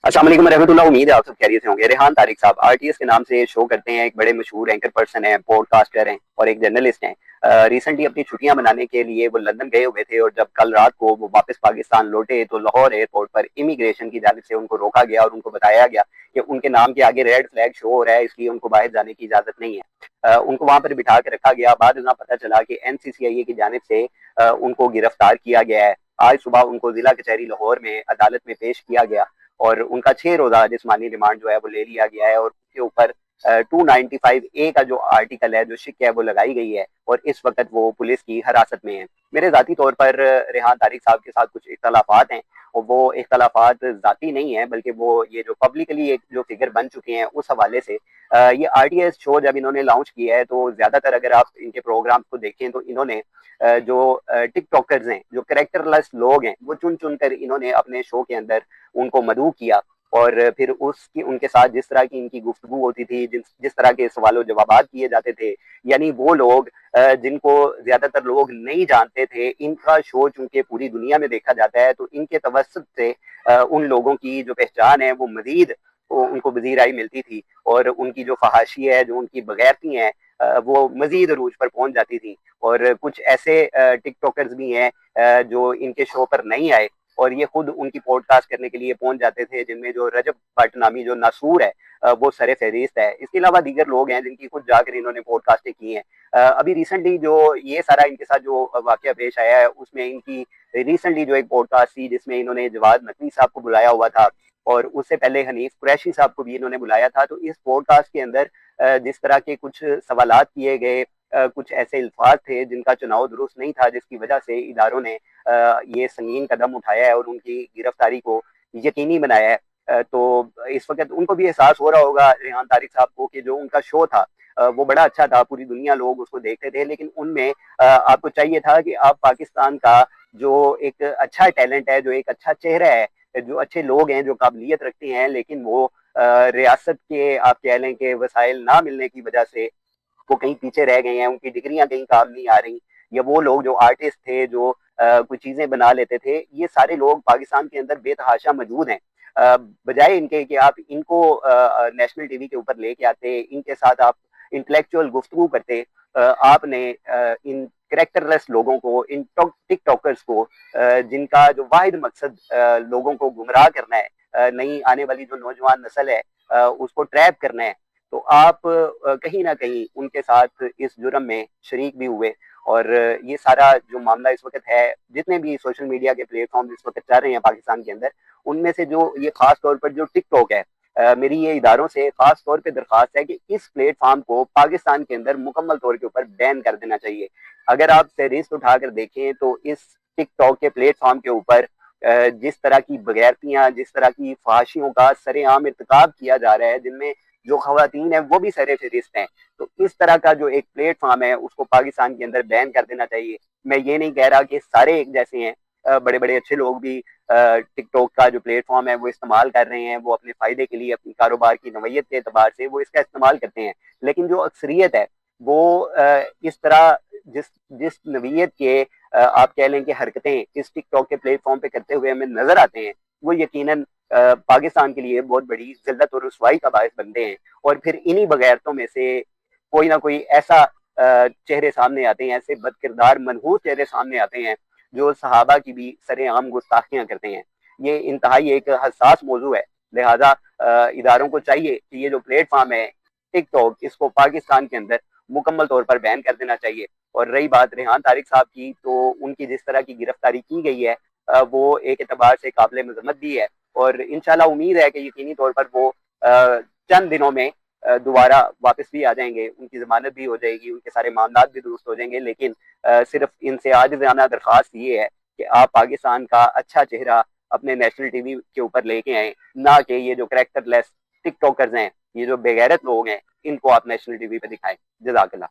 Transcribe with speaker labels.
Speaker 1: अस्सलाम वालेकुम रहमतुल्लाह। उम्मीद है आप सब खैरियत से होंगे। रेहान तारिक साहब आरटीएस के नाम से शो करते हैं, एक बड़े मशहूर एंकर पर्सन हैं, पॉडकास्टर हैं और एक जर्नलिस्ट हैं। रिसेंटली अपनी छुट्टियां मनाने के लिए वो लंदन गए हुए थे और जब कल रात को वो वापस पाकिस्तान लौटे तो लाहौर एयरपोर्ट पर इमिग्रेशन की जानिब से उनको रोका गया और उनको बताया गया कि उनके नाम के आगे रेड फ्लैग शो हो रहा है, इसलिए उनको बाहर जाने की इजाजत नहीं है। उनको वहां पर बिठा के रखा गया। बाद में पता चला कि एनसीसीआईए की जानिब से उनको गिरफ्तार किया गया है। आज सुबह उनको जिला कचहरी लाहौर में अदालत में पेश किया गया और उनका 6 रोजा जिस्मानी रिमांड जो है वो ले लिया गया है और उसके ऊपर 295A का जो आर्टिकल है, जो शिक है, वो लगाई गई है और इस वक्त वो पुलिस की हिरासत में है। मेरे जाती तौर पर रेहान तारिक साहब के साथ कुछ इख्तलाफात हैं और वो इख्तलाफात जाती नहीं है, बल्कि वो ये जो पब्लिकली एक जो फिगर बन चुके हैं उस हवाले से ये आरटीएस शो जब इन्होंने लॉन्च किया है तो ज्यादातर अगर आप इनके प्रोग्राम को देखें तो इन्होंने जो टिकटॉकर्स हैं, जो करेक्टरलेस लोग हैं, वो चुन चुन कर इन्होंने अपने शो के अंदर उनको मदऊ किया और फिर उसकी उनके साथ जिस तरह की इनकी गुफ्तगू होती थी, जिस तरह के सवालों जवाबात किए जाते थे, यानी वो लोग जिनको ज्यादातर लोग नहीं जानते थे, इनका शो चूंकि पूरी दुनिया में देखा जाता है तो इनके तवस्सुत से उन लोगों की जो पहचान है वो मजीद उनको वजीराई मिलती थी और उनकी जो फहाशी है, जो उनकी बगैरती है, वो मजीद अरूज पर पहुंच जाती थी। और कुछ ऐसे टिकटॉकर्स भी हैं जो इनके शो पर नहीं आए और ये खुद उनकी पॉडकास्ट करने के लिए पहुंच जाते थे, जिनमें जो रजब भट्ट नामी जो नासूर है वो सरे फहरिस्त है। इसके अलावा दीगर लोग हैं जिनकी खुद जाकर इन्होंने पॉडकास्टें की हैं। अभी रिसेंटली जो ये सारा इनके साथ जो वाकया पेश आया है उसमें इनकी रिसेंटली जो एक पॉडकास्ट थी जिसमें इन्होंने जवाद नकवी साहब को बुलाया हुआ था और उससे पहले हनीफ कुरैशी साहब को भी इन्होंने बुलाया था। तो इस पॉडकास्ट के अंदर जिस तरह के कुछ सवालात किए गए, कुछ ऐसे अल्फाज थे जिनका चुनाव दुरुस्त नहीं था, जिसकी वजह से इदारों ने ये संगीन कदम उठाया है और उनकी गिरफ्तारी को यकीनी बनाया है। तो इस वक्त उनको भी एहसास हो रहा होगा रेहान तारिक साहब को कि जो उनका शो था वो बड़ा अच्छा था, पूरी दुनिया लोग उसको देखते थे, लेकिन उनमें आपको चाहिए था कि आप पाकिस्तान का जो एक अच्छा टैलेंट है, जो एक अच्छा चेहरा है, जो अच्छे लोग हैं, जो काबिलियत रखते हैं, लेकिन वो रियासत के आप कह लें कि वसाइल ना मिलने की वजह से वो कहीं पीछे रह गए हैं, उनकी डिग्रियां कहीं काम नहीं आ रही, या वो लोग जो आर्टिस्ट थे जो कुछ चीजें बना लेते थे, ये सारे लोग पाकिस्तान के अंदर बेतहाशा मौजूद हैं। बजाय इनके कि आप इनको नेशनल टीवी के ऊपर लेके आते, इनके साथ आप इंटेलेक्चुअल गुफ्तगू करते, आपने इन करेक्टरलेस लोगों को, इन टिकटॉकर्स को, जिनका जो वाहिद मकसद लोगों को गुमराह करना है, नई आने वाली जो नौजवान नस्ल है उसको ट्रैप करना है, तो आप कहीं ना कहीं उनके साथ इस जुर्म में शरीक भी हुए। और ये सारा जो मामला इस वक्त है, जितने भी सोशल मीडिया के प्लेटफॉर्म इस वक्त चल रहे हैं पाकिस्तान के अंदर, उनमें से जो ये खास तौर पर जो टिकटॉक है, मेरी ये इदारों से खास तौर पे दरख्वास्त है कि इस प्लेटफॉर्म को पाकिस्तान के अंदर मुकम्मल तौर के ऊपर बैन कर देना चाहिए। अगर आप फहरिस्त उठाकर देखें तो इस टिकटॉक के प्लेटफॉर्म के ऊपर जिस तरह की बगैरतियां, जिस तरह की फहाशियों का सरेआम इर्तिकाब किया जा रहा है, जिनमें जो खवातीन है वो भी सरे फहरिस्त हैं, तो इस तरह का जो एक प्लेटफॉर्म है उसको पाकिस्तान के अंदर बैन कर देना चाहिए। मैं ये नहीं कह रहा कि सारे एक जैसे हैं, बड़े बड़े अच्छे लोग भी टिकटॉक का जो प्लेटफॉर्म है वो इस्तेमाल कर रहे हैं, वो अपने फायदे के लिए, अपनी कारोबार की नवैयत के एतबार से वो इसका इस्तेमाल करते हैं, लेकिन जो अक्सरियत है वो इस तरह जिस जिस नवीयत के आप कह लें कि हरकतें इस टिकटॉक के प्लेटफॉर्म पे करते हुए हमें नजर आते हैं, वो यकीनन पाकिस्तान के लिए बहुत बड़ी जिल्लत और रुसवाई का बायस बनते हैं। और फिर इन्हीं बगैरतों में से कोई ना कोई ऐसा चेहरे सामने आते हैं, ऐसे बदकिरदार मनहूस चेहरे सामने आते हैं जो सहाबा की भी सरेआम गुस्ताखियां करते हैं। ये इंतहाई एक हसास मौजू है, लिहाजा इदारों को चाहिए कि ये जो प्लेटफॉर्म है टिकटॉक, इसको पाकिस्तान के अंदर मुकम्मल तौर पर बैन कर देना चाहिए। और रही बात रेहान तारिक साहब की, तो उनकी जिस तरह की गिरफ्तारी की गई है वो एक एतबार से काबिल मजम्मत भी है और इंशाल्लाह उम्मीद है कि यकीनी तौर पर वो चंद दिनों में दोबारा वापस भी आ जाएंगे, उनकी जमानत भी हो जाएगी, उनके सारे मामला भी दुरुस्त हो जाएंगे। लेकिन सिर्फ इनसे आज जाना दरख्वास्त ये है कि आप पाकिस्तान का अच्छा चेहरा अपने नेशनल टीवी के ऊपर लेके आए, ना कि ये जो करेक्टरलेस टिकटॉकर्स हैं, ये जो बेगैरत लोग हैं, इनको आप नेशनल टीवी पे दिखाएं। जज़ाकल्लाह।